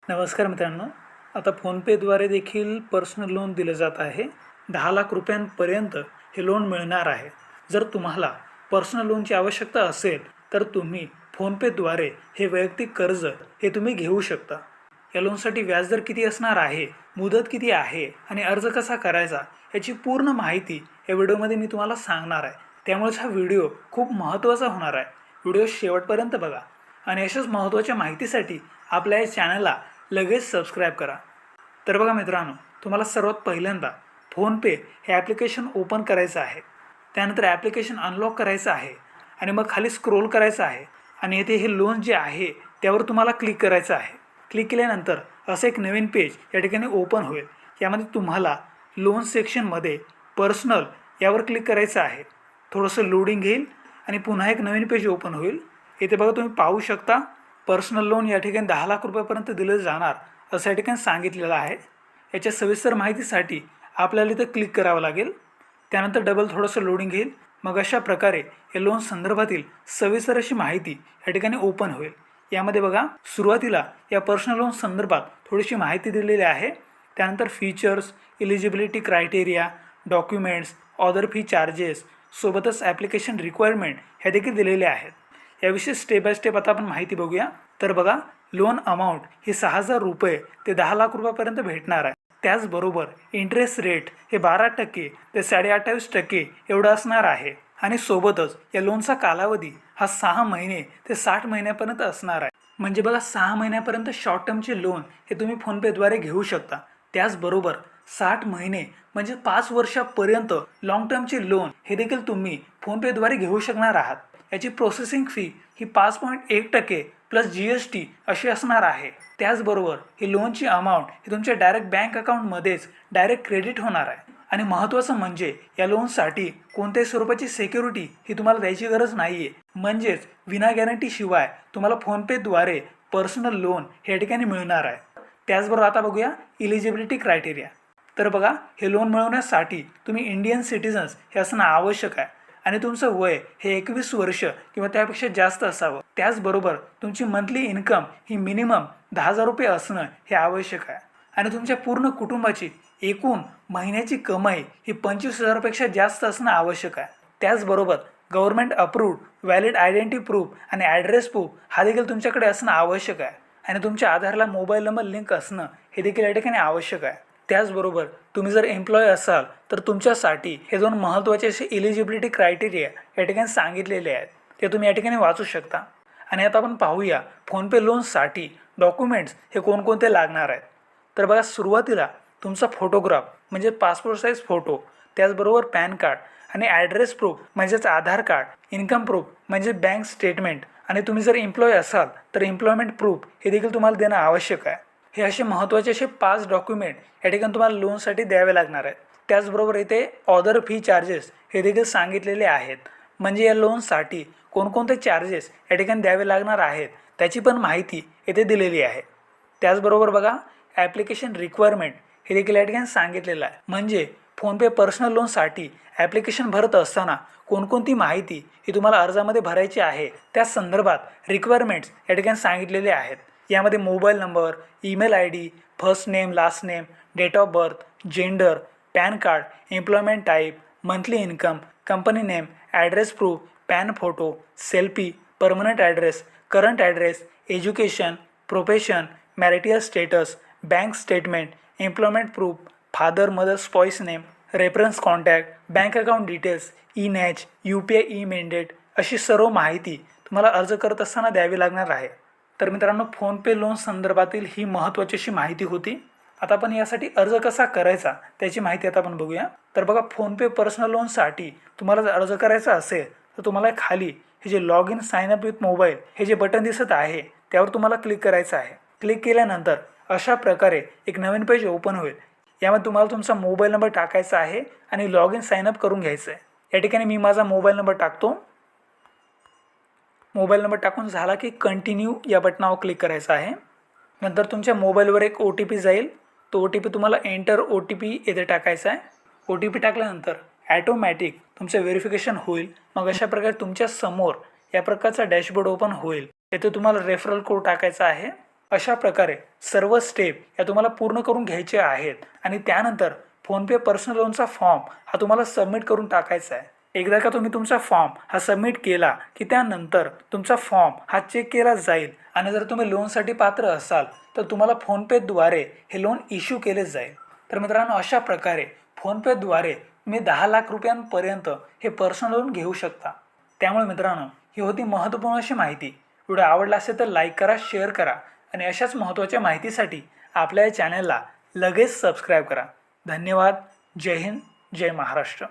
नमस्कार मित्रांनो. आता फोनपेद्वारे देखील पर्सनल लोन दिलं जात आहे. 10 लाख रुपयांपर्यंत हे लोन मिळणार आहे. जर तुम्हाला पर्सनल लोनची आवश्यकता असेल तर तुम्ही फोनपेद्वारे हे वैयक्तिक कर्ज हे तुम्ही घेऊ शकता. या लोनसाठी व्याजदर किती असणार आहे, मुदत किती आहे आणि अर्ज कसा करायचा याची पूर्ण माहिती या व्हिडिओमध्ये मी तुम्हाला सांगणार आहे. त्यामुळेच हा व्हिडिओ खूप महत्त्वाचा होणार आहे. व्हिडिओ शेवटपर्यंत बघा आणि अशाच महत्त्वाच्या माहितीसाठी आपल्या या चॅनलला लगेच सबस्क्राईब करा. तर बघा मित्रांनो, तुम्हाला सर्वात पहिल्यांदा फोनपे हे ॲप्लिकेशन ओपन करायचं आहे. त्यानंतर ॲप्लिकेशन अनलॉक करायचं आहे आणि मग खाली स्क्रोल करायचं आहे आणि येथे हे लोन जे आहे त्यावर तुम्हाला क्लिक करायचं आहे. क्लिक केल्यानंतर असं एक नवीन पेज या ठिकाणी ओपन होईल. यामध्ये तुम्हाला लोन सेक्शनमध्ये पर्सनल यावर क्लिक करायचं आहे. थोडंसं लोडिंग घेईल आणि पुन्हा एक नवीन पेज ओपन होईल. इथे बघा तुम्ही पाहू शकता पर्सनल लोन या ठिकाणी 10 लाख रुपयापर्यंत दिलं जाणार असं या ठिकाणी सांगितलेलं आहे. याच्या सविस्तर माहितीसाठी आपल्याला इथं क्लिक करावं लागेल. त्यानंतर डबल थोडंसं लोडिंग घेईल. मग अशा प्रकारे या लोन संदर्भातील सविस्तर अशी माहिती या ठिकाणी ओपन होईल. यामध्ये बघा सुरुवातीला या पर्सनल लोन संदर्भात थोडीशी माहिती दिलेली आहे. त्यानंतर features, eligibility criteria, documents, other fee charges सोबतच ॲप्लिकेशन रिक्वायरमेंट ह्या देखील दिलेल्या आहेत. याविषयी स्टेप बाय स्टेप आता आपण माहिती बघूया. तर बघा, लोन अमाऊंट ही 6,000 रुपये ते 10 लाख रुपयापर्यंत भेटणार आहे. त्याचबरोबर इंटरेस्ट रेट हे 12% ते 28.5% एवढं असणार आहे. आणि सोबतच या लोनचा कालावधी हा 6 महिने ते 60 महिन्यापर्यंत असणार आहे. म्हणजे बघा 6 महिन्यापर्यंत शॉर्ट टर्मचे लोन हे तुम्ही फोनपेद्वारे घेऊ शकता. त्याचबरोबर 60 महिने म्हणजे 5 वर्षापर्यंत लॉंग टर्मचे लोन हे देखील तुम्ही फोनपेद्वारे घेऊ शकणार आहात. याची प्रोसेसिंग फी ही 5.1% प्लस GST अशी असणार आहे. त्याचबरोबर ही लोनची अमाऊंट ही तुमच्या डायरेक्ट बँक अकाउंटमध्येच डायरेक्ट क्रेडिट होणार आहे. आणि महत्त्वाचं म्हणजे या लोनसाठी कोणत्याही स्वरूपाची सिक्युरिटी ही तुम्हाला द्यायची गरज नाही आहे. म्हणजेच विना गॅरंटीशिवाय तुम्हाला फोनपेद्वारे पर्सनल लोन हे ठिकाणी मिळणार आहे. त्याचबरोबर आता बघूया इलिजिबिलिटी क्रायटेरिया. तर बघा, हे लोन मिळवण्यासाठी तुम्ही इंडियन सिटिझन्स हे असणं आवश्यक आहे आणि तुमचं वय हे 21 वर्ष किंवा त्यापेक्षा जास्त असावं. त्याचबरोबर तुमची मंथली इन्कम ही मिनिमम 10,000 रुपये असणं हे आवश्यक आहे. आणि तुमच्या पूर्ण कुटुंबाची एकूण महिन्याची कमाई ही 25,000पेक्षा जास्त असणं आवश्यक आहे. त्याचबरोबर government approved valid identity proof आणि ॲड्रेस प्रूफ हा देखील तुमच्याकडे असणं आवश्यक आहे. आणि तुमच्या आधारला मोबाईल नंबर लिंक असणं हे देखील या ठिकाणी आवश्यक आहे. त्याचबरोबर तुम्ही जर एम्प्लॉय असाल तर तुमच्यासाठी हे 2 महत्त्वाचे असे इलिजिबिलिटी क्रायटेरिया या ठिकाणी सांगितलेले आहेत. ते तुम्ही या ठिकाणी वाचू शकता. आणि आता आपण पाहूया फोनपे लोनसाठी डॉक्युमेंट्स हे कोणकोणते लागणार आहेत. तर बघा, सुरुवातीला तुमचा फोटोग्राफ म्हणजे पासपोर्ट साईज फोटो, त्याचबरोबर पॅन कार्ड आणि ॲड्रेस प्रूफ म्हणजेच आधार कार्ड, इन्कम प्रूफ म्हणजे बँक स्टेटमेंट आणि तुम्ही जर एम्प्लॉय असाल तर एम्प्लॉयमेंट प्रूफ हे देखील तुम्हाला देणं आवश्यक आहे. हे असे महत्त्वाचे असे 5 डॉक्युमेंट या ठिकाणी तुम्हाला लोनसाठी द्यावे लागणार आहेत. त्याचबरोबर इथे ऑदर फी चार्जेस हे देखील सांगितलेले आहेत. म्हणजे या लोनसाठी कोणकोणते चार्जेस या ठिकाणी द्यावे लागणार आहेत त्याची पण माहिती येथे दिलेली आहे. त्याचबरोबर बघा, ॲप्लिकेशन रिक्वायरमेंट हे देखील या ठिकाणी सांगितलेलं आहे. म्हणजे फोनपे पर्सनल लोनसाठी ॲप्लिकेशन भरत असताना कोणकोणती माहिती ही तुम्हाला अर्जामध्ये भरायची आहे त्या संदर्भात रिक्वायरमेंट्स या ठिकाणी सांगितलेले आहेत. यामध्ये mobile number, email ID, first name, last name, date of birth, gender, PAN card, employment type, monthly income, company name, address proof, PAN photo, selfie, permanent address, current address, education, profession, marital status, bank statement, employment proof, father mother spouse name, reference contact, bank account details, e NACH, UPI e mandate अशी सर्व माहिती तुम्हाला अर्ज करत असताना द्यावी लागणार आहे. तर मित्रांनो, फोनपे लोन संदर्भातील ही महत्त्वाची अशी माहिती होती. आता आपण यासाठी अर्ज कसा करायचा त्याची माहिती आता आपण बघूया. तर बघा, फोनपे पर्सनल लोनसाठी तुम्हाला जर अर्ज करायचा असेल तर तुम्हाला खाली हे जे log in sign up with mobile हे जे बटन दिसत आहे त्यावर तुम्हाला क्लिक करायचं आहे. क्लिक केल्यानंतर अशा प्रकारे एक नवीन पेज ओपन होईल. यामध्ये तुम्हाला तुमचा मोबाईल नंबर टाकायचा आहे आणि लॉग इन साइन अप करून घ्यायचं आहे. या ठिकाणी मी माझा मोबाईल नंबर टाकतो. मोबाईल नंबर टाकून झाला की कंटिन्यू या बटनावर क्लिक करायचं आहे. नंतर तुमच्या मोबाईलवर एक OTP जाईल. तो OTP तुम्हाला एंटर OTP येथे टाकायचा आहे. OTP टाकल्यानंतर ॲटोमॅटिक तुमचं व्हेरिफिकेशन होईल. मग अशा प्रकारे तुमच्या समोर या प्रकारचा डॅशबोर्ड ओपन होईल. येथे तुम्हाला रेफरल कोड टाकायचा आहे. अशा प्रकारे सर्व स्टेप या तुम्हाला पूर्ण करून घ्यायचे आहेत आणि त्यानंतर फोनपे पर्सनल लोनचा फॉर्म हा तुम्हाला सबमिट करून टाकायचा आहे. एकदा का तुम्ही तुमचा फॉर्म हा सबमिट केला की त्यानंतर तुमचा फॉर्म हा चेक केला जाईल आणि जर तुम्ही लोनसाठी पात्र असाल तर तुम्हाला फोनपेद्वारे हे लोन इश्यू केले जाईल. तर मित्रांनो, अशा प्रकारे फोनपेद्वारे तुम्ही 10 लाख रुपयांपर्यंत हे पर्सनल लोन घेऊ शकता. त्यामुळे मित्रांनो, ही होती महत्त्वपूर्ण अशी माहिती. व्हिडिओ आवडला असेल तर लाईक करा, शेअर करा आणि अशाच महत्त्वाच्या माहितीसाठी आपल्या या चॅनलला लगेच सबस्क्राईब करा. धन्यवाद. जय हिंद, जय महाराष्ट्र.